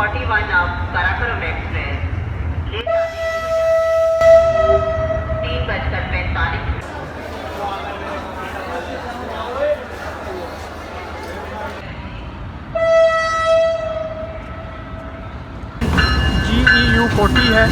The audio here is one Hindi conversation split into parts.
41 of Karakoram Express ले जाने की 3:45 GEU 40 है।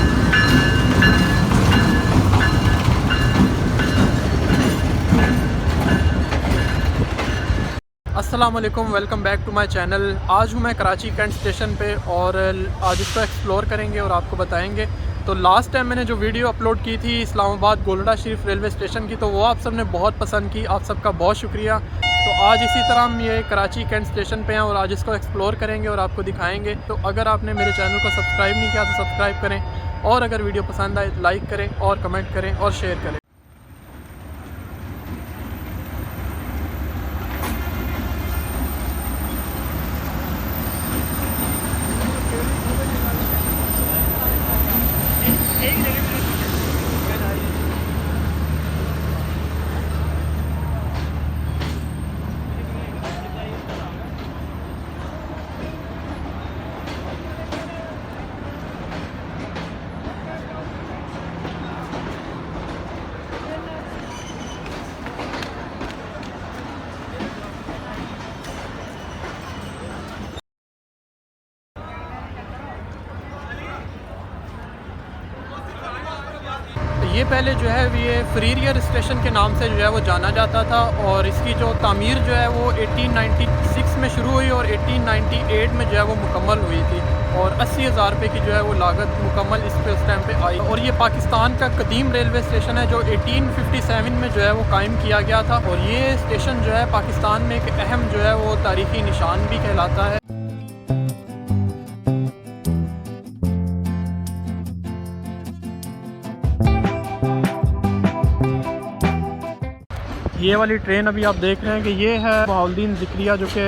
अस्सलाम वालेकुम, welcome back to my channel. आज हूँ मैं कराची कैंट स्टेशन पे और आज इसको एक्सप्लोर करेंगे और आपको बताएंगे। तो लास्ट टाइम मैंने जो वीडियो अपलोड की थी इस्लामाबाद गोलड़ा शरीफ रेलवे स्टेशन की, तो वो आप सब ने बहुत पसंद की, आप सबका बहुत शुक्रिया। तो आज इसी तरह हम ये कराची कैंट स्टेशन पे हैं और आज इसको एक्सप्लोर करेंगे और आपको दिखाएंगे। तो अगर आपने मेरे चैनल को सब्सक्राइब नहीं किया तो सब्सक्राइब करें, और अगर वीडियो पसंद आए तो लाइक करें और कमेंट करें और शेयर करें। ये पहले जो है ये फ्रीरियर स्टेशन के नाम से जो है वो जाना जाता था और इसकी जो तामीर जो है वो 1896 में शुरू हुई और 1898 में जो है वो मुकम्मल हुई थी और 80,000 रुपये की जो है वो लागत मुकम्मल इस पे उस टाइम पे आई। और ये पाकिस्तान का कदीम रेलवे स्टेशन है जो 1857 में जो है वो कायम किया गया था और ये स्टेशन जो है पाकिस्तान में एक अहम जो है वो तारीख़ी निशान भी कहलाता है। ये वाली ट्रेन अभी आप देख रहे हैं कि ये है बहाउद्दीन ज़िक्रिया जो कि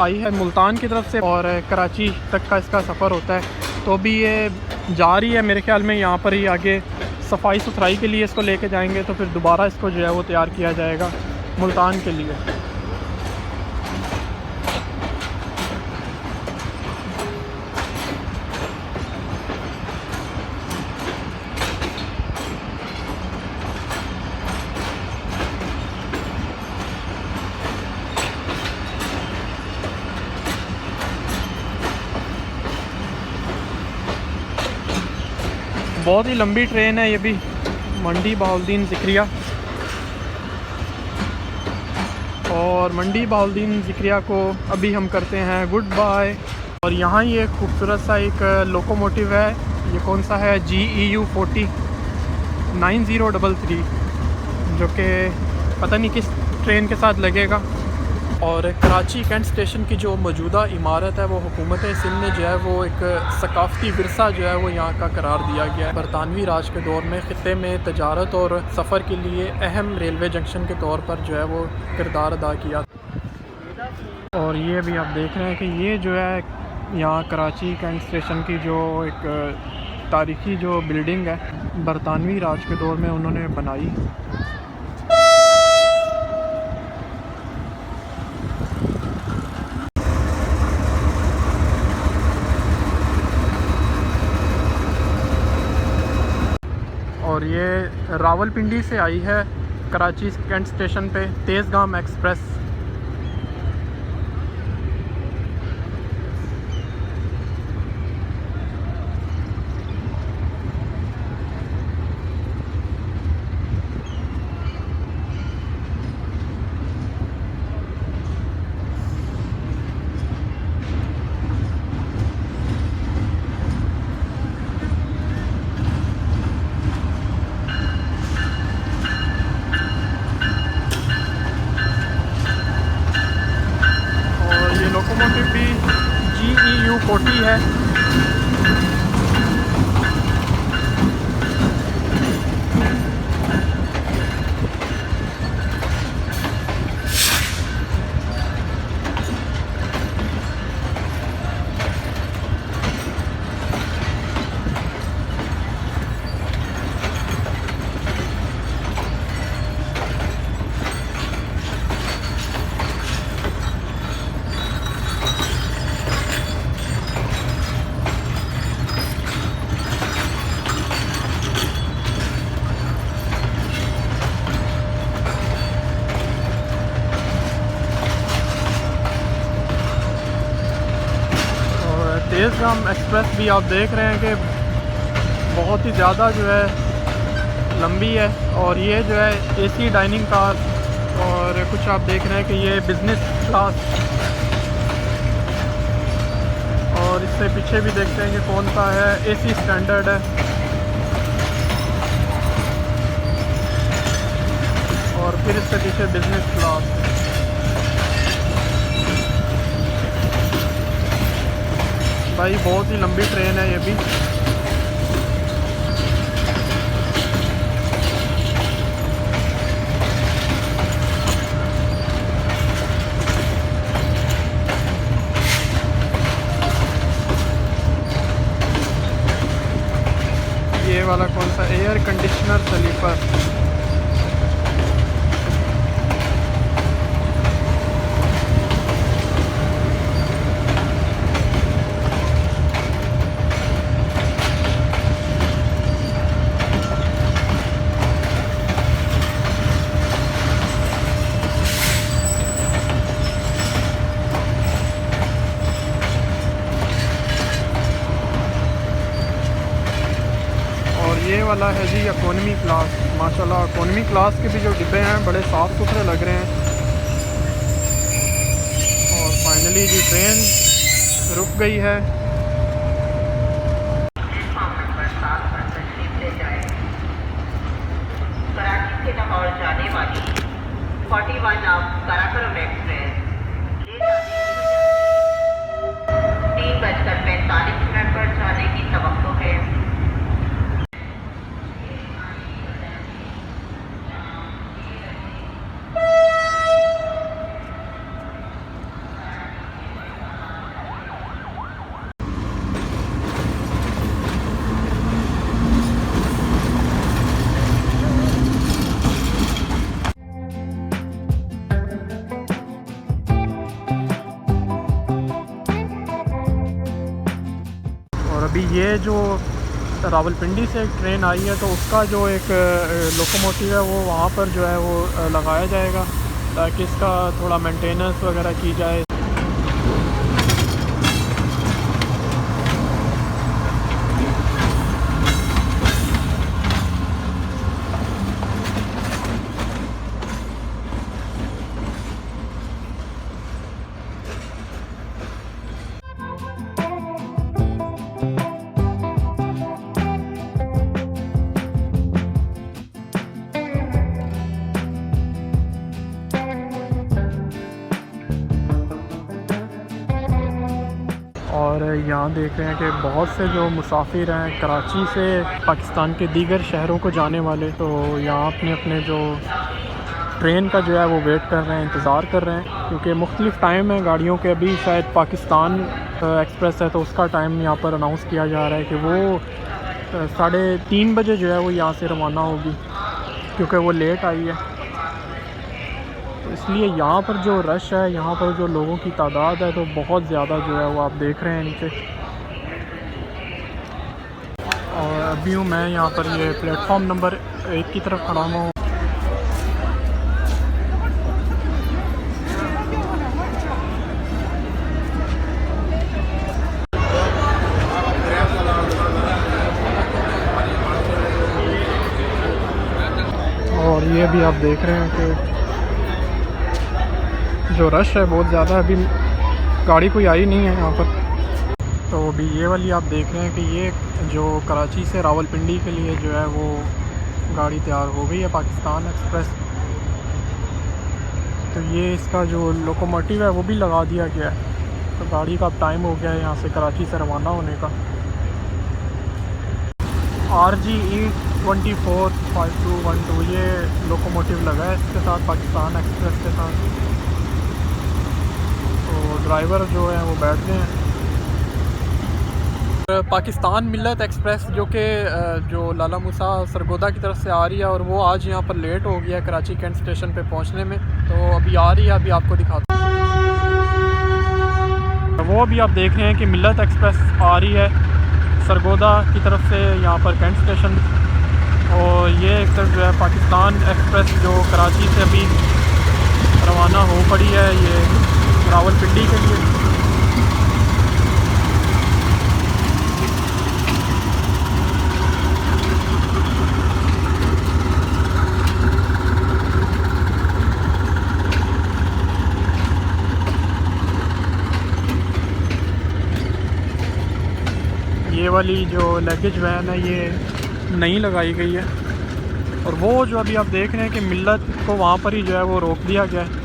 आई है मुल्तान की तरफ से और कराची तक का इसका सफ़र होता है। तो अभी ये जा रही है, मेरे ख्याल में यहाँ पर ही आगे सफाई सुथराई के लिए इसको लेके जाएंगे, तो फिर दोबारा इसको जो है वो तैयार किया जाएगा मुल्तान के लिए। बहुत ही लंबी ट्रेन है ये भी, मंडी बहाउद्दीन ज़िक्रिया। और मंडी बहाउद्दीन ज़िक्रिया को अभी हम करते हैं गुड बाय। और यहाँ ये खूबसूरत सा एक लोकोमोटिव है, ये कौन सा है, GEU 40 9033, जो कि पता नहीं किस ट्रेन के साथ लगेगा। और कराची कैंट स्टेशन की जो मौजूदा इमारत है वो हुकूमत सिंध ने जो है वो एक सकाफ़ती विरसा जो है वो यहाँ का करार दिया गया है। बरतानवी राज के दौर में ख़ित्ते में तजारत और सफ़र के लिए अहम रेलवे जंक्शन के तौर पर जो है वो किरदार अदा किया। और ये भी आप देख रहे हैं कि ये जो है यहाँ कराची कैंट स्टेशन की जो एक तारीख़ी जो बिल्डिंग है बरतानवी राज के दौर में उन्होंने बनाई। और ये रावलपिंडी से आई है कराची कैंट स्टेशन पे तेज़गाम एक्सप्रेस। लोकोमोटिव भी GEU 40 है। पाकिस्तान एक्सप्रेस भी आप देख रहे हैं कि बहुत ही ज़्यादा जो है लंबी है। और ये जो है एसी डाइनिंग कार, और कुछ आप देख रहे हैं कि ये बिज़नेस क्लास, और इससे पीछे भी देखते हैं कि कौन सा है, एसी स्टैंडर्ड है, और फिर इससे पीछे बिज़नेस क्लास। भाई बहुत ही लंबी ट्रेन है ये भी। ये वाला कौन सा, एयर कंडीशनर स्लीपर। ये वाला है जी इकोनॉमी क्लास। माशाल्लाह इकोनॉमी क्लास के भी जो डिब्बे हैं बड़े साफ़ सुथरे लग रहे हैं। और फाइनली जी ट्रेन रुक गई है। प्लेटफॉर्म नंबर 7 पर तशरीफ ले जाए। कराची से लाहौर जाने वाली 41 ऑफ काराकोरम एक्सप्रेस 3:45 पर जाने की तवक्को है। अभी ये जो रावलपिंडी से एक ट्रेन आई है तो उसका जो एक लोकोमोटिव है वो वहाँ पर जो है वो लगाया जाएगा ताकि इसका थोड़ा मेंटेनेंस वगैरह की जाए। और यहाँ देख रहे हैं कि बहुत से जो मुसाफिर हैं कराची से पाकिस्तान के दीगर शहरों को जाने वाले, तो यहाँ अपने अपने जो ट्रेन का जो है वो वेट कर रहे हैं, इंतज़ार कर रहे हैं, क्योंकि मुख्तलिफ़ टाइम है गाड़ियों के। अभी शायद पाकिस्तान एक्सप्रेस है तो उसका टाइम यहाँ पर अनाउंस किया जा रहा है कि वो 3:30 बजे जो है वो यहाँ से रवाना होगी, क्योंकि वो लेट आई है। तो इसलिए यहाँ पर जो रश है, यहाँ पर जो लोगों की तादाद है तो बहुत ज़्यादा जो है वो आप देख रहे हैं नीचे। और अभी हूँ मैं यहाँ पर ये प्लेटफॉर्म नंबर 1 की तरफ खड़ा हुआ हूँ। और ये भी आप देख रहे हैं कि जो रश है बहुत ज़्यादा, अभी गाड़ी कोई आई नहीं है यहाँ पर। तो अभी ये वाली आप देख रहे हैं कि ये जो कराची से रावलपिंडी के लिए जो है वो गाड़ी तैयार हो गई है, पाकिस्तान एक्सप्रेस। तो ये इसका जो लोकोमोटिव है वो भी लगा दिया गया है। तो गाड़ी का अब टाइम हो गया है यहाँ से कराची से रवाना होने का। RGE 245212 ये लोकोमोटिव लगा है इसके साथ, पाकिस्तान एक्सप्रेस के साथ। तो ड्राइवर जो है वो बैठ गए हैं। पाकिस्तान मिल्लत एक्सप्रेस जो कि जो लाला मूसा सरगोदा की तरफ से आ रही है, और वो आज यहाँ पर लेट हो गया कराची कैंट स्टेशन पे पहुँचने में। तो अभी आ रही है, अभी आपको दिखाता हूँ। वो अभी आप देख रहे हैं कि मिल्लत एक्सप्रेस आ रही है सरगोदा की तरफ से यहाँ पर कैंट स्टेशन। और ये एक तरफ जो है पाकिस्तान एक्सप्रेस जो कराची से अभी रवाना हो पड़ी है ये रावलपिंडी के लिए। वाली जो लगेज वैन है ये नहीं लगाई गई है। और वो जो अभी आप देख रहे हैं कि मिल्लत को वहाँ पर ही जो है वो रोक दिया गया है।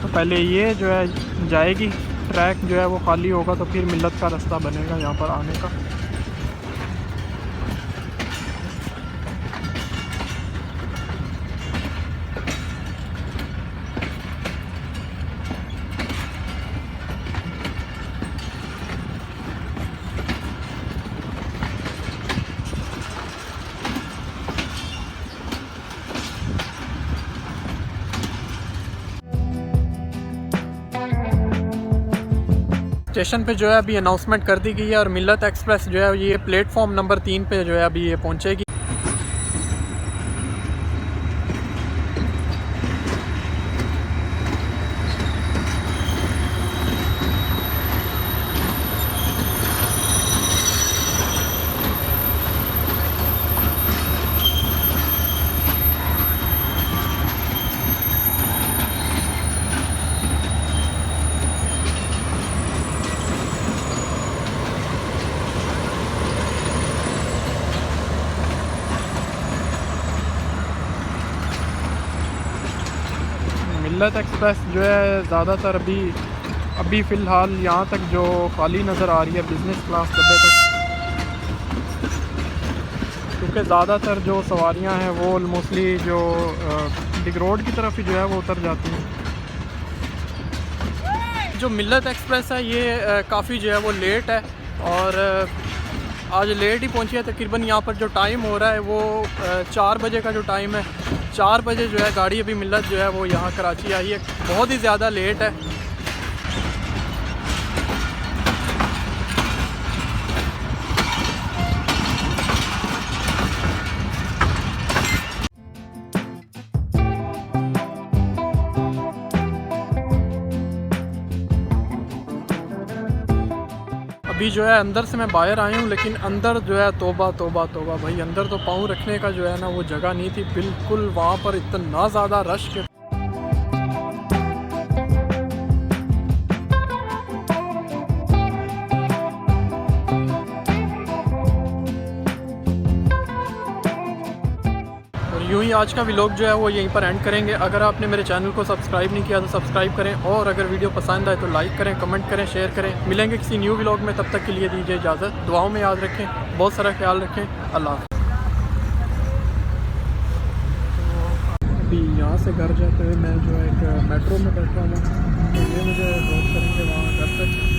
तो पहले ये जो है जाएगी, ट्रैक जो है वो खाली होगा तो फिर मिल्लत का रास्ता बनेगा यहाँ पर आने का। स्टेशन पे जो है अभी अनाउंसमेंट कर दी गई है और मिल्लत एक्सप्रेस जो है ये प्लेटफॉर्म नंबर 3 पे जो है अभी ये पहुंचेगी। मिल्लत एक्सप्रेस जो है ज़्यादातर अभी फ़िलहाल यहाँ तक जो खाली नज़र आ रही है बिज़नेस क्लास डब्बे तक, क्योंकि ज़्यादातर जो सवारियाँ हैं वो मोस्टली जो बिग रोड की तरफ ही जो है वो उतर जाती हैं। जो मिल्लत एक्सप्रेस है ये काफ़ी जो है वो लेट है और आज लेट ही पहुंची है। तकरीबन यहाँ पर जो टाइम हो रहा है वो 4 बजे का जो टाइम है, 4 बजे जो है गाड़ी अभी मिल्लत जो है वो यहाँ कराची आई है। बहुत ही ज़्यादा लेट है। अभी जो है अंदर से मैं बाहर आया हूँ, लेकिन अंदर जो है तौबा तौबा तौबा भाई, अंदर तो पाँव रखने का जो है ना वो जगह नहीं थी बिल्कुल। वहाँ पर इतना ज़्यादा रश के यूँ ही आज का व्लॉग जो है वो यहीं पर एंड करेंगे। अगर आपने मेरे चैनल को सब्सक्राइब नहीं किया तो सब्सक्राइब करें और अगर वीडियो पसंद आए तो लाइक करें, कमेंट करें, शेयर करें। मिलेंगे किसी न्यू व्लॉग में, तब तक के लिए दीजिए इजाज़त। दुआओं में याद रखें, बहुत सारा ख्याल रखें। अल्लाह हाफ़िज़। अभी यहाँ से घर जाते हुए मैं जो है एक मेट्रो में बैठा हूँ, तो ये मुझे ड्रॉप करेंगे वहाँ घर तक।